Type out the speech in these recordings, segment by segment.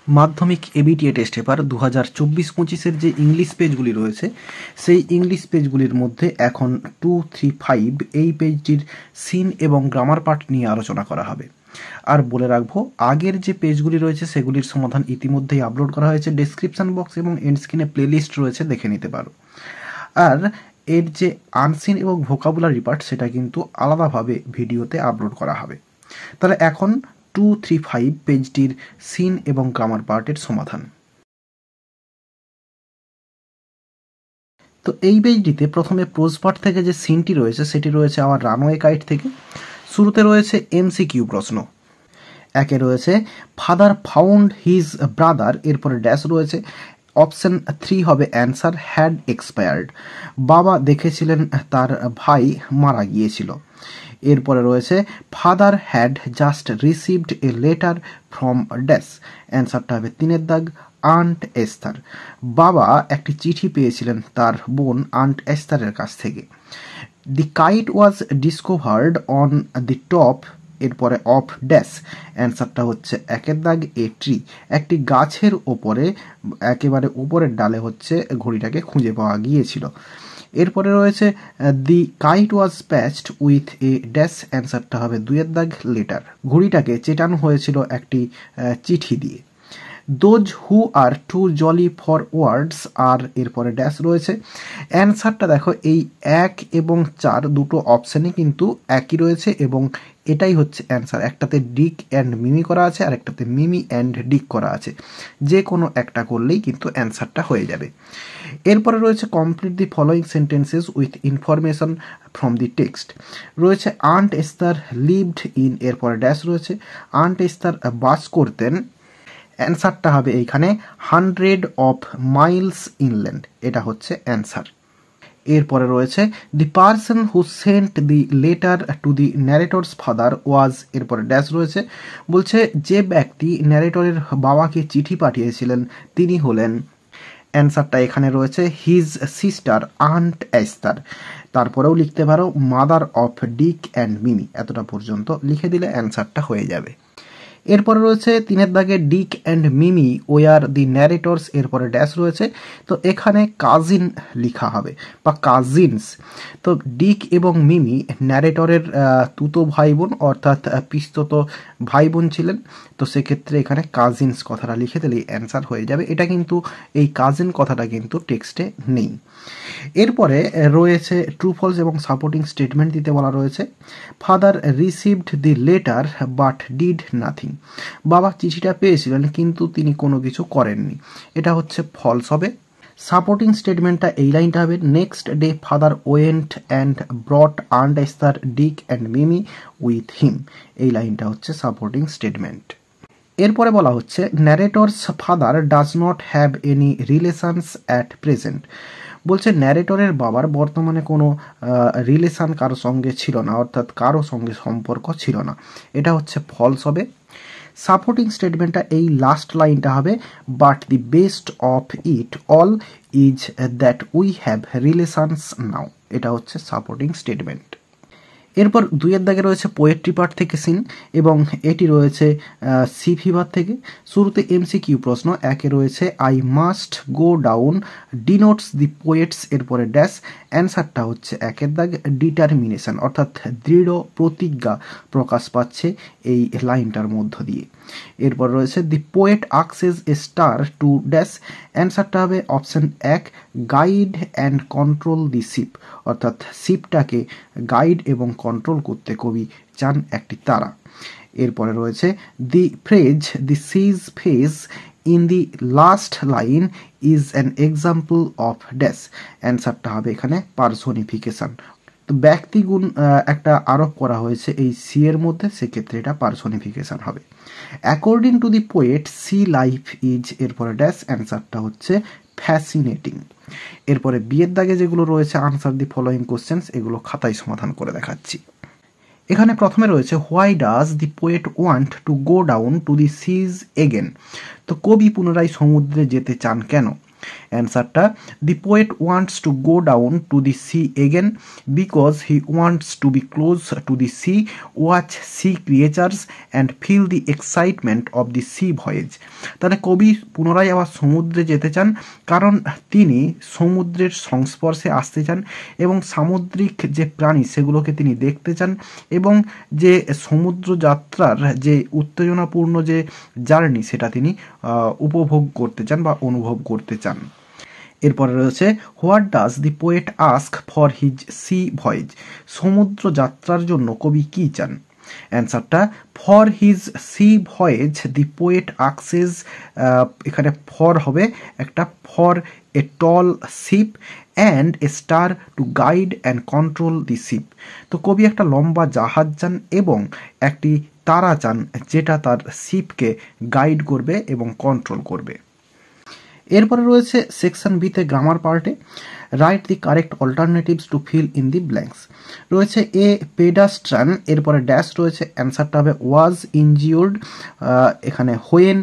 মাধ্যমিক ABTA test paper 2024-25 যে English পেজগুলি রয়েছে সেই ইংলিশ পেজগুলির মধ্যে এখন 235 এই পেজটির সিন এবং গ্রামার পার্ট নিয়ে আলোচনা করা হবে। আর বলে রাখবো, আগের যে পেজগুলি রয়েছে সেগুলির সমাধান ইতিমধ্যেই আপলোড করা হয়েছে, ডেসক্রিপশন বক্স এবং এন্ড স্ক্রিনে প্লেলিস্ট রয়েছে, দেখে নিতে পারো। আর এর যে আনসিন এবং ভোকাবুলারি পার্ট সেটা কিন্তু আলাদাভাবে ভিডিওতে আপলোড করা হবে। তাহলে এখন 235 পেজটির সিন এবং গ্রামার পার্টের সমাধান। তো এই পেজটিতে প্রথমে প্রোজ পার্ট থেকে যে সিনটি রয়েছে সেটি রয়েছে আমার রানওয়ে কাইট থেকে। শুরুতে রয়েছে এমসিকিউ প্রশ্ন। একে রয়েছে ফাদার ফাউন্ড হিজ ব্রাদার, এরপরে ড্যাশ রয়েছে, অপশন 3 হবে অ্যান্সার হ্যাড এক্সপায়ার্ড। বাবা দেখেছিলেন তার ভাই মারা গিয়েছিল। এরপরে রয়েছে father had just received a letter from dash, অ্যান্সারটা হবে 3 দাগ আন্ট এস্থার। বাবা একটি চিঠি পেয়েছিলেন তার বোন আন্ট এস্থারের কাছ থেকে। দি kite was discovered on the top, এরপরে অফ ড্যাশ, অ্যান্সারটা হচ্ছে 1 দাগ এ ট্রি। একটি গাছের ওপরে একেবারে উপরের ডালে হচ্ছে ঘড়িটাকে খুঁজে পাওয়া গিয়েছিল। এরপরে রয়েছে দি kite was patched with a dash, অ্যান্সারটা হবে 2 দাগ লেটার। ঘড়িটাকে চেটানো হয়েছিল একটি চিঠি দিয়ে। Those who are too jolly for words are, এরপরে ড্যাশ রয়েছে। অ্যান্সারটা দেখো, এই 1 এবং 4 দুটো অপশানই কিন্তু একই রয়েছে এবং এটাই হচ্ছে অ্যান্সার। একটাতে ডিক অ্যান্ড মিমি করা আছে আর একটাতে মিমি অ্যান্ড ডিক করা আছে, যে কোনো একটা করলেই কিন্তু অ্যান্সারটা হয়ে যাবে। এরপরে রয়েছে complete the following sentences with information from the text. রয়েছে আন্ট এস্থার লিভড ইন, এরপরে ড্যাশ রয়েছে। আন্ট এস্থার বাস করতেন, অ্যান্সারটা হবে এইখানে 100 অফ মাইলস ইনল্যান্ড, এটা হচ্ছে অ্যান্সার। এরপরে রয়েছে the person who sent the letter to the narrator's father was, এরপরে ড্যাশ রয়েছে। বলছে যে ব্যক্তি ন্যারেটরের বাবাকে চিঠি পাঠিয়েছিলেন তিনি হলেন, অ্যান্সারটা এখানে রয়েছে হিজ সিস্টার আন্ট এস্থার। তারপরেও লিখতে পারো mother of Dick and Mimi, এতটা পর্যন্ত লিখে দিলে অ্যান্সারটা হয়ে যাবে। এরপরে রয়েছে 3 দাগে Dick and Mimi war the narrators, এরপরে ড্যাশ রয়েছে। তো এখানে কাজিন লিখা হবে বা কাজিনস। তো ডিক এবং মিমি ন্যারেটরের তুতো ভাই বোন, অর্থাৎ পিস্তত ভাই বোন ছিলেন। তো সেক্ষেত্রে এখানে কাজিনস কথাটা লিখে দিলেই অ্যান্সার হয়ে যাবে। এটা কিন্তু এই কাজিন কথাটা কিন্তু টেক্সটে নেই। এরপরে রয়েছে ট্রু ফলস এবং সাপোর্টিং স্টেটমেন্ট দিতে বলা রয়েছে। Father received the letter but did nothing, বাবা চিঠিটা পেয়েছিলেন কিন্তু তিনি কোনো কিছু করেননি, এটা হচ্ছে ফলস হবে। সাপোর্টিং স্টেটমেন্টটা এই লাইনটা হবে next day father went and brought aunt Esther Dick and Mimi with him, এই লাইনটা হচ্ছে সাপোর্টিং স্টেটমেন্ট। এরপরে বলা হচ্ছে narrators father does not have any relations at present. বলছে ন্যারেটরের বাবার বর্তমানে কোনো রিলেশান কারো সঙ্গে ছিল না, অর্থাৎ কারো সঙ্গে সম্পর্ক ছিল না, এটা হচ্ছে ফলস হবে। সাপোর্টিং স্টেটমেন্টটা এই লাস্ট লাইনটা হবে but the best of it all is that we have relations now, এটা হচ্ছে সাপোর্টিং স্টেটমেন্ট। এরপর 2 দাগে রয়েছে পোয়েট্রি পার্ট থেকে সিন এবং এটি রয়েছে সি ফিভার থেকে। শুরুতে এমসিকিউ প্রশ্ন। একে রয়েছে I must go down denotes the poets, এরপরে ড্যাশ, অ্যান্সারটা হচ্ছে 1 দাগ ডিটারমিনেশন, অর্থাৎ দৃঢ় প্রতিজ্ঞা প্রকাশ পাচ্ছে এই লাইনটার মধ্য দিয়ে। এরপর রয়েছে the poet asks a star to dash, অ্যান্সারটা হবে option 1 guide and control the ship, অর্থাৎ শিপটাকে গাইড এবং কন্ট্রোল করতে কবি চান একটি তারা। এরপরে রয়েছে the phrase the sea's face in the last line is an example of dash, অ্যান্সারটা হবে এখানে পার্সোনিফিকেশন। তো ব্যক্তিগুণ একটা আরোপ করা হয়েছে এই সি এর মধ্যে, সেক্ষেত্রে এটা পার্সোনিফিকেশন হবে। According to the poet sea life is, এরপরে ড্যাশ, অ্যান্সারটা হচ্ছে ফ্যাসিনেটিং। এরপরে বিয়ের দাগে যেগুলো রয়েছে আনসার দি ফলোয়িং কোশ্চেন্স, এগুলো খাতায় সমাধান করে দেখাচ্ছি। এখানে প্রথমে রয়েছে why does the poet want to go down to the seas again, তো কবি পুনরায় সমুদ্রে যেতে চান কেন। অ্যান্সারটা the poet wants to go down to the sea again because he wants to be close to the sea, watch sea creatures and feel the excitement of the sea voyage. তাহলে কবি পুনরায় আবার সমুদ্রে যেতে চান কারণ তিনি সমুদ্রের সংস্পর্শে আসতে চান এবং সামুদ্রিক যে প্রাণী সেগুলোকে তিনি দেখতে চান এবং যে সমুদ্র যাত্রার যে উত্তেজনাপূর্ণ যে জার্নি সেটা তিনি উপভোগ করতে চান বা অনুভব করতে চান। এরপরে রয়েছে what does the poet ask for his sea voyage, সমুদ্র যাত্রার জন্য কবি কী চান? অ্যান্সারটা for his sea voyage the poet asks, এখানে ফর হবে একটা for a tall ship and a star to guide and control the ship. তো কবি একটা লম্বা জাহাজ চান এবং একটি তারা চান যেটা তার শিপকে গাইড করবে এবং কন্ট্রোল করবে। এরপরে রয়েছে সেকশন বিতে গ্রামার পার্টে write the correct alternatives to fill in the blanks. রয়েছে এ পেডাস্ট্রান, এরপরে ড্যাশ রয়েছে, অ্যান্সারটা হবে ওয়াজ ইনজিওর্ড, এখানে হোয়েন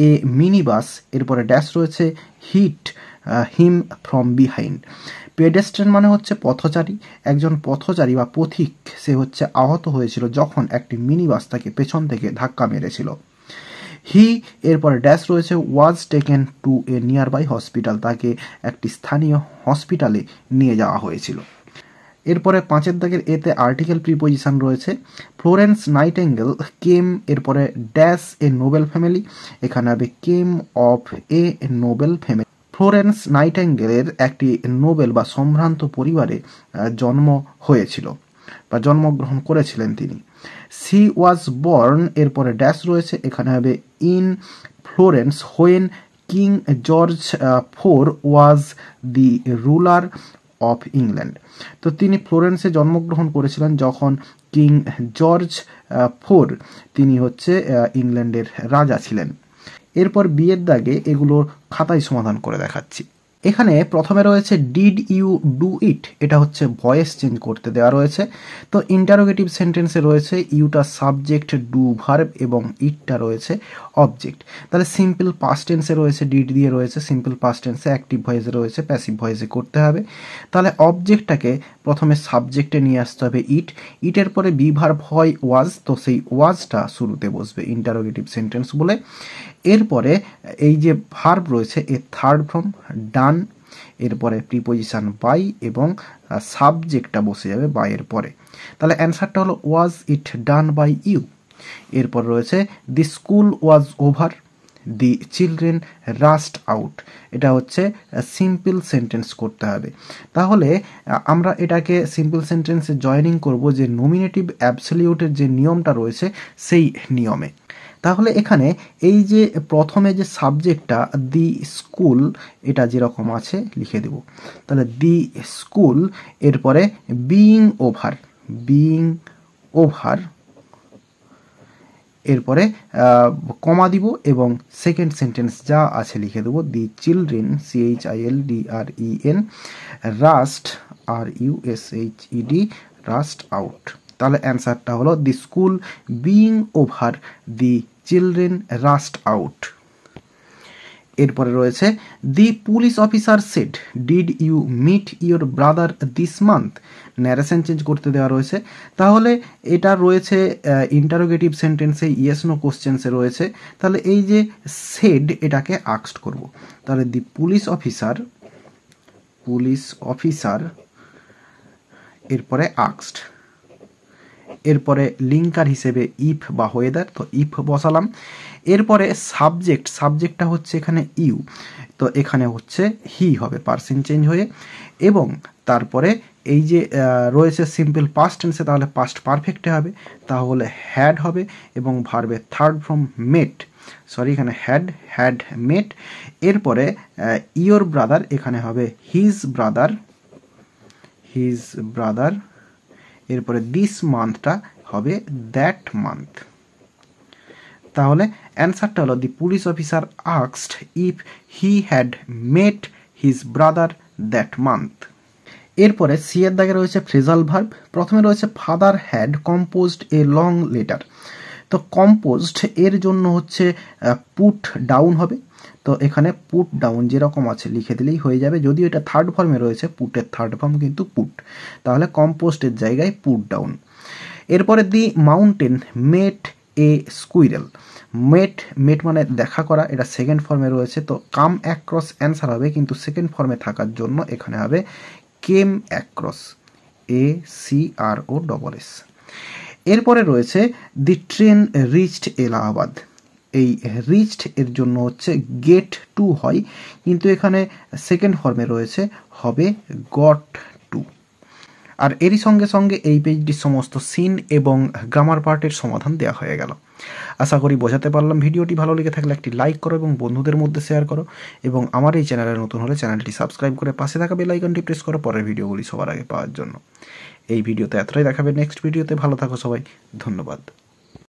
এ মিনিবাস, এরপরে ড্যাশ রয়েছে হিট হিম ফ্রম বিহাইন্ড। পেডেস্ট্রান মানে হচ্ছে পথচারী, একজন পথচারী বা পথিক সে হচ্ছে আহত হয়েছিল যখন একটি মিনিবাস তাকে পেছন থেকে ধাক্কা মেরেছিল। হি এরপরে ড্যাশ রয়েছে was taken to a nearby hospital, তাকে একটি স্থানীয় হসপিটালে নিয়ে যাওয়া হয়েছিল। এরপরে 5 দাগের এতে আর্টিকেল প্রিপোজিশন রয়েছে ফ্লোরেন্স নাইটেঙ্গেল কেম, এরপরে ড্যাশ এ নোবেল ফ্যামিলি, এখানে হবে came of a noble family. ফ্লোরেন্স নাইটেঙ্গেলের একটি নোবেল বা সম্ভ্রান্ত পরিবারে জন্ম হয়েছিল বা জন্মগ্রহণ করেছিলেন তিনি। সি ওয়াজ বর্ন, এরপরে ড্যাশ রয়েছে, এখানে হবে in Florence when king George four was the ruler of England. তো তিনি ফ্লোরেন্সে জন্মগ্রহণ করেছিলেন যখন কিং জর্জ ফোর তিনি হচ্ছে ইংল্যান্ডের রাজা ছিলেন। এরপর বিয়ের দাগে এগুলো খাতায় সমাধান করে দেখাচ্ছি। এখানে প্রথমে রয়েছে ডিড ইউ ডু ইট, এটা হচ্ছে ভয়েস চেঞ্জ করতে দেওয়া রয়েছে। তো ইন্টারোগেটিভ সেন্টেন্সে রয়েছে ইউটা সাবজেক্ট, ডু ভার্ব এবং ইটটা রয়েছে অবজেক্ট। তাহলে সিম্পল পাস্ট টেন্সে রয়েছে ডিড দিয়ে রয়েছে, সিম্পল পাস্ট টেন্সে অ্যাক্টিভ ভয়েসে রয়েছে, প্যাসিভ ভয়েসে করতে হবে। তাহলে অবজেক্টটাকে প্রথমে সাবজেক্টে নিয়ে আসতে হবে ইট, ইটের পরে বি ভার্ব হয় ওয়াজ, তো সেই ওয়াজটা শুরুতে বসবে ইন্টারোগেটিভ সেন্টেন্স বলে। এরপরে এই যে ভার্ব রয়েছে এ থার্ড ফর্ম ডান, এরপরে প্রিপোজিশন বাই এবং সাবজেক্টটা বসে যাবে বাইয়ের পরে। তাহলে অ্যান্সারটা হলো ওয়াজ ইট ডান বাই ইউ। এরপর রয়েছে the school was over, the children rushed out, এটা হচ্ছে সিম্পল সেন্টেন্স করতে হবে। তাহলে আমরা এটাকে সিম্পল সেন্টেন্সে জয়েনিং করব যে নমিনেটিভ অ্যাবসলিউটের যে নিয়মটা রয়েছে সেই নিয়মে। তাহলে এখানে এই যে প্রথমে যে সাবজেক্টটা দি স্কুল এটা যেরকম আছে লিখে দেব। তাহলে দি স্কুল, এরপরে বিইং ওভার, বিইং ওভার, এরপরে কমা দিব এবং সেকেন্ড সেন্টেন্স যা আছে লিখে দেবো the children CHILDREN rushed RUSHED rushed out. তাহলে অ্যান্সারটা হলো the school being over, the children rushed out. এরপরে রয়েছে the police officer said did you meet your brother this month, narration change করতে দেওয়া রয়েছে। তাহলে এটা রয়েছে ইন্টারোগেটিভ সেন্টেন্সে ইয়েস নো কোশ্চেন্সে রয়েছে। তাহলে এই যে সেড এটাকে আস্কড করব। তাহলে দি পুলিশ অফিসার এরপরে আস্কড, এরপরে লিঙ্কার হিসেবে ইফ বা ওয়েদার, তো ইফ বসালাম। এরপরে সাবজেক্টটা হচ্ছে এখানে ইউ, তো এখানে হচ্ছে হি হবে পার্সন চেঞ্জ হয়ে, এবং তারপরে এই যে রয়েছে সিম্পল পাস্ট টেন্সে তাহলে পাস্ট পারফেক্টে হবে, তাহলে হ্যাড হবে এবং ভার্বে থার্ড ফর্ম মেট, এখানে হ্যাড মেট। এরপরে ইয়োর ব্রাদার এখানে হবে হিজ ব্রাদার, এরপরে দিস মান্থটা হবে দ্যাট মান্থ। তাহলে অ্যান্সারটা হলো দি police officer asked if he had mate his brother that month. এরপরে সি এর দাগে রয়েছে ফ্রেজাল ভার্ব। প্রথমে রয়েছে father had composed a long letter, তো কম্পোজড এর জন্য হচ্ছে পুট ডাউন হবে। তো এখানে পুট ডাউন যেরকম আছে লিখে দিলেই হয়ে যাবে। যদিও এটা থার্ড ফর্মে রয়েছে, পুটের থার্ড ফর্ম কিন্তু পুট, তাহলে কম্পোস্টের জায়গায় পুট ডাউন। এরপরে দি মাউন্টেন মেট এ স্কুইরেল। মেট মানে দেখা করা, এটা সেকেন্ড ফর্মে রয়েছে। তো কাম অ্যাক্রস অ্যান্সার হবে, কিন্তু সেকেন্ড ফর্মে থাকার জন্য এখানে হবে কেম অ্যাক্রস, ACROSS। এরপরে রয়েছে দি ট্রেন রিচড এলাহাবাদ। এই রিচড এর জন্য হচ্ছে গেট টু হয়, কিন্তু এখানে সেকেন্ড ফর্মে রয়েছে, হবে গট টু। আর এরই সঙ্গে সঙ্গে এই পেজটির সমস্ত সিন এবং গ্রামার পার্টের সমাধান দেওয়া হয়ে গেল। আশা করি বোঝাতে পারলাম। ভিডিওটি ভালো লেগে থাকলে একটি লাইক করো এবং বন্ধুদের মধ্যে শেয়ার করো, এবং আমার এই চ্যানেলে নতুন হলে চ্যানেলটি সাবস্ক্রাইব করে পাশে থাকা বেল আইকনটি প্রেস করো পরের ভিডিওগুলি সবার আগে পাওয়ার জন্য। এই ভিডিওতে এতটাই, দেখাবে নেক্সট ভিডিওতে। ভালো থাকো সবাই, ধন্যবাদ।